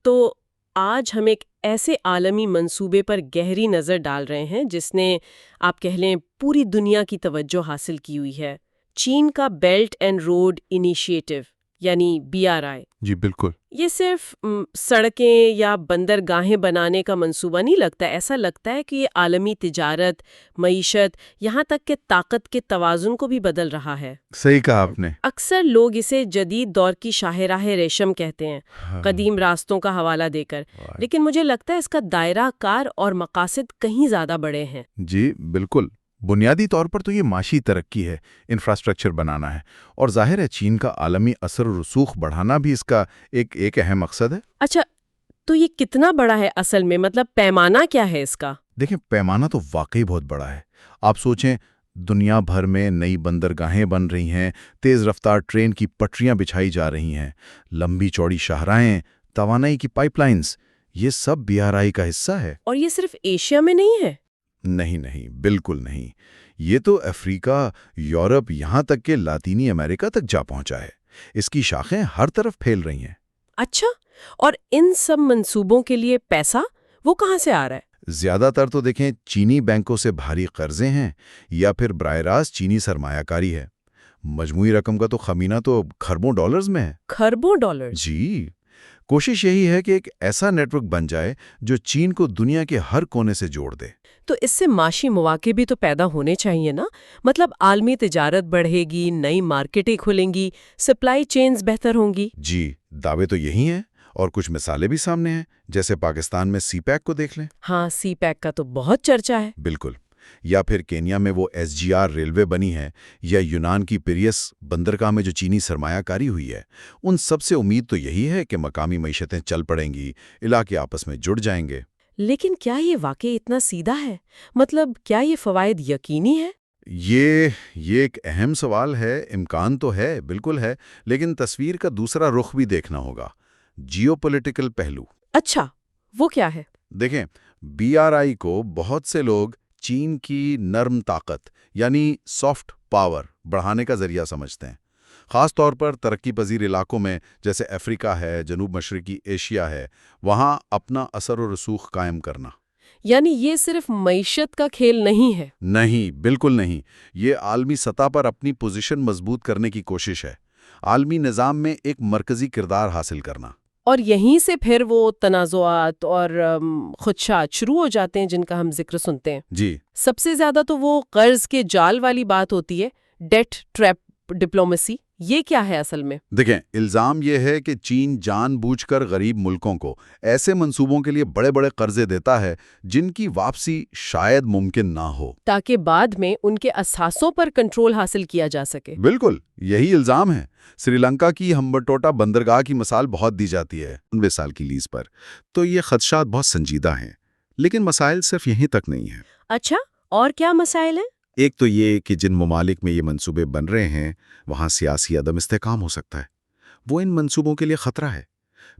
تو آج ہم ایک ایسے عالمی منصوبے پر گہری نظر ڈال رہے ہیں جس نے آپ کہہ لیں پوری دنیا کی توجہ حاصل کی ہوئی ہے۔ چین کا بیلٹ اینڈ روڈ انیشیٹو یعنی BRI۔ جی بالکل۔ یہ صرف سڑکیں یا بندرگاہیں بنانے کا منصوبہ نہیں لگتا، ایسا لگتا ہے کہ یہ عالمی تجارت، معیشت، یہاں تک کہ طاقت کے توازن کو بھی بدل رہا ہے۔ صحیح کہا آپ نے۔ اکثر لوگ اسے جدید دور کی شاہراہ ریشم کہتے ہیں، قدیم راستوں کا حوالہ دے کر، لیکن مجھے لگتا ہے اس کا دائرہ کار اور مقاصد کہیں زیادہ بڑے ہیں۔ جی بالکل، بنیادی طور پر تو یہ معاشی ترقی ہے، انفراسٹرکچر بنانا ہے، اور ظاہر ہے چین کا عالمی اثر و رسوخ بڑھانا بھی اس کا ایک اہم مقصد ہے۔ اچھا، تو یہ کتنا بڑا ہے اصل میں؟ مطلب پیمانہ کیا ہے اس کا؟ دیکھیں، پیمانہ تو واقعی بہت بڑا ہے۔ آپ سوچیں، دنیا بھر میں نئی بندرگاہیں بن رہی ہیں، تیز رفتار ٹرین کی پٹریاں بچھائی جا رہی ہیں، لمبی چوڑی شاہراہیں، توانائی کی پائپ لائنز، یہ سب BRI کا حصہ ہے۔ اور یہ صرف ایشیا میں نہیں ہے؟ نہیں، بالکل نہیں۔ یہ تو افریقہ، یورپ، یہاں تک کہ لاطینی امریکہ تک جا پہنچا ہے۔ اس کی شاخیں ہر طرف پھیل رہی ہیں۔ اچھا، اور ان سب منصوبوں کے لیے پیسہ وہ کہاں سے آ رہا ہے؟ زیادہ تر تو دیکھیں چینی بینکوں سے بھاری قرضے ہیں یا پھر براہ راست چینی سرمایہ کاری ہے۔ مجموعی رقم کا تو خمینہ تو کھربوں ڈالرز میں ہے۔ کھربوں ڈالر؟ جی، کوشش یہی ہے کہ ایک ایسا نیٹ ورک بن جائے جو چین کو دنیا کے ہر کونے سے جوڑ دے۔ تو اس سے معاشی مواقع بھی تو پیدا ہونے چاہیے نا؟ مطلب عالمی تجارت بڑھے گی، نئی مارکیٹیں کھلیں گی، سپلائی چینز بہتر ہوں گی۔ جی، دعوے تو یہی ہیں، اور کچھ مثالیں بھی سامنے ہیں، جیسے پاکستان میں CPEC کو دیکھ لیں۔ ہاں، CPEC کا تو بہت چرچا ہے۔ بالکل، یا پھر کینیا میں وہ SGR ریلوے بنی ہے، یا یونان کی پیریس بندرگاہ میں جو چینی سرمایہ کاری ہوئی ہے۔ ان سب سے امید تو یہی ہے کہ مقامی معیشتیں چل پڑیں گی، علاقے آپس میں جڑ جائیں گے۔ لیکن کیا یہ واقعی اتنا سیدھا ہے؟ مطلب کیا یہ فوائد یقینی ہے؟ یہ ایک اہم سوال ہے۔ امکان تو ہے، بالکل ہے، لیکن تصویر کا دوسرا رخ بھی دیکھنا ہوگا، جیو پولیٹیکل پہلو۔ اچھا، وہ کیا ہے؟ دیکھیں، BRI کو بہت سے لوگ چین کی نرم طاقت یعنی سافٹ پاور بڑھانے کا ذریعہ سمجھتے ہیں، خاص طور پر ترقی پذیر علاقوں میں جیسے افریقہ ہے، جنوب مشرقی ایشیا ہے، وہاں اپنا اثر و رسوخ قائم کرنا۔ یعنی یہ صرف معیشت کا کھیل نہیں ہے؟ نہیں، بالکل نہیں، یہ عالمی سطح پر اپنی پوزیشن مضبوط کرنے کی کوشش ہے، عالمی نظام میں ایک مرکزی کردار حاصل کرنا۔ اور یہیں سے پھر وہ تنازعات اور خدشات شروع ہو جاتے ہیں جن کا ہم ذکر سنتے ہیں۔ جی، سب سے زیادہ تو وہ قرض کے جال والی بات ہوتی ہے، ڈیٹ ٹریپ ڈپلومیسی۔ یہ کیا ہے اصل میں؟ دیکھیں، الزام یہ ہے کہ چین جان بوجھ کر غریب ملکوں کو ایسے منصوبوں کے لیے بڑے بڑے قرضے دیتا ہے جن کی واپسی شاید ممکن نہ ہو، تاکہ بعد میں ان کے اثاثوں پر کنٹرول حاصل کیا جا سکے۔ بالکل یہی الزام ہے۔ سری لنکا کی ہمبٹوٹا بندرگاہ کی مثال بہت دی جاتی ہے 90 سال کی لیز پر، تو یہ خدشات بہت سنجیدہ ہیں، لیکن مسائل صرف یہیں تک نہیں ہیں۔ اچھا، اور کیا مسائل ہیں؟ ایک تو یہ کہ جن ممالک میں یہ منصوبے بن رہے ہیں وہاں سیاسی عدم استحکام ہو سکتا ہے، وہ ان منصوبوں کے لیے خطرہ ہے۔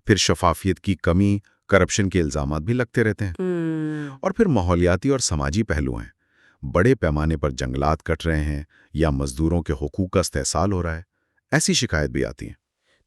پھر شفافیت کی کمی، کرپشن کے الزامات بھی لگتے رہتے ہیں، اور پھر ماحولیاتی اور سماجی پہلو ہیں، بڑے پیمانے پر جنگلات کٹ رہے ہیں یا مزدوروں کے حقوق کا استحصال ہو رہا ہے، ایسی شکایت بھی آتی ہیں۔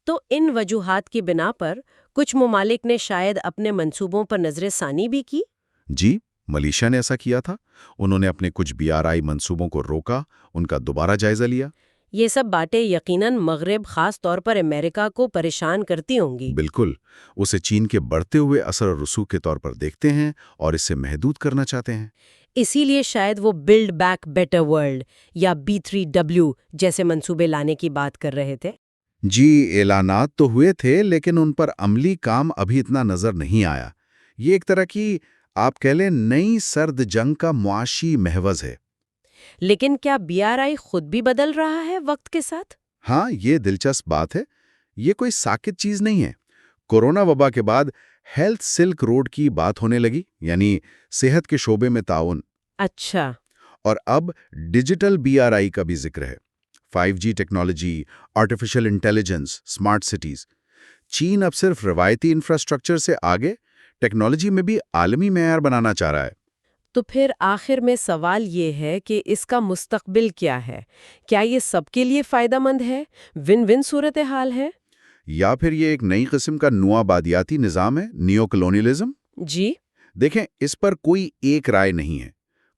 تو ان وجوہات کی بنا پر کچھ ممالک نے شاید اپنے منصوبوں پر نظر ثانی بھی کی؟ جی، ملیشیا نے ایسا کیا تھا، انہوں نے اپنے کچھ BRI منصوبوں کو روکا، ان کا دوبارہ جائزہ لیا۔ یہ سب باتیں یقیناً مغرب، خاص طور پر امریکہ کو پریشان کرتی ہوں گی۔ بالکل، اسے چین کے بڑھتے ہوئے اثر و رسوخ کے طور پر دیکھتے ہیں اور اسے محدود کرنا چاہتے ہیں۔ اسی لیے شاید وہ بلڈ بیک بیٹر ورلڈ یا B3W جیسے منصوبے لانے کی بات کر رہے تھے۔ جی، اعلانات تو ہوئے تھے لیکن ان پر عملی کام ابھی اتنا نظر نہیں آیا۔ یہ ایک طرح کی آپ کہہ لیں نئی سرد جنگ کا معاشی محور ہے۔ لیکن کیا BRI خود بھی بدل رہا ہے وقت کے ساتھ؟ ہاں، یہ دلچسپ بات ہے، یہ کوئی ساکت چیز نہیں ہے۔ کورونا وبا کے بعد ہیلتھ سلک روڈ کی بات ہونے لگی، یعنی صحت کے شعبے میں تعاون۔ اچھا، اور اب ڈیجیٹل BRI کا بھی ذکر ہے، 5G technology, artificial intelligence, smart cities. چین اب صرف روایتی انفراسٹرکچر سے آگے ٹیکنالوجی میں بھی عالمی معیار بنانا چاہ رہا ہے۔ تو پھر آخر میں سوال یہ ہے کہ اس کا مستقبل کیا ہے؟ کیا یہ سب کے لیے فائدہ مند ہے؟ ون ون صورتحال ہے؟ یا پھر یہ ایک نئی قسم کا نوآبادیاتی نظام ہے، نیو کلونیلزم؟ جی دیکھیں، اس پر کوئی ایک رائے نہیں ہے۔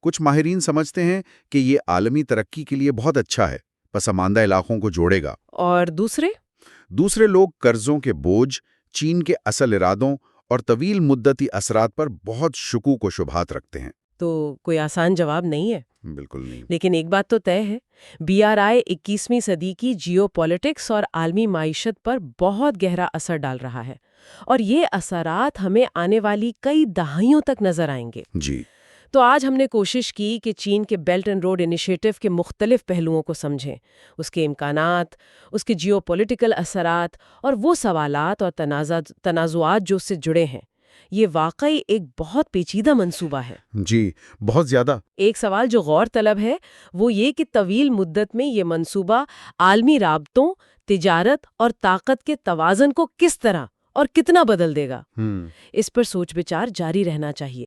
کچھ ماہرین سمجھتے ہیں کہ یہ عالمی ترقی کے لیے بہت اچھا ہے، پسماندہ علاقوں کو جوڑے گا۔ اور دوسرے لوگ قرضوں کے بوجھ، چین کے اصل ارادوں اور طویل مدتی اثرات پر بہت شکوک و شبہات رکھتے ہیں۔ تو کوئی آسان جواب نہیں ہے، بالکل نہیں۔ لیکن ایک بات تو طے ہے، BRI 21ویں صدی کی جیو پولیٹکس اور عالمی معیشت پر بہت گہرا اثر ڈال رہا ہے، اور یہ اثرات ہمیں آنے والی کئی دہائیوں تک نظر آئیں گے۔ جی، تو آج ہم نے کوشش کی کہ چین کے بیلٹ اینڈ روڈ انیشیٹو کے مختلف پہلوؤں کو سمجھیں، اس کے امکانات، اس کے جیو پولیٹیکل اثرات اور وہ سوالات اور تنازعات جو اس سے جڑے ہیں۔ یہ واقعی ایک بہت پیچیدہ منصوبہ ہے۔ جی، بہت زیادہ۔ ایک سوال جو غور طلب ہے وہ یہ کہ طویل مدت میں یہ منصوبہ عالمی رابطوں، تجارت اور طاقت کے توازن کو کس طرح اور کتنا بدل دے گا۔ اس پر سوچ بچار جاری رہنا چاہیے۔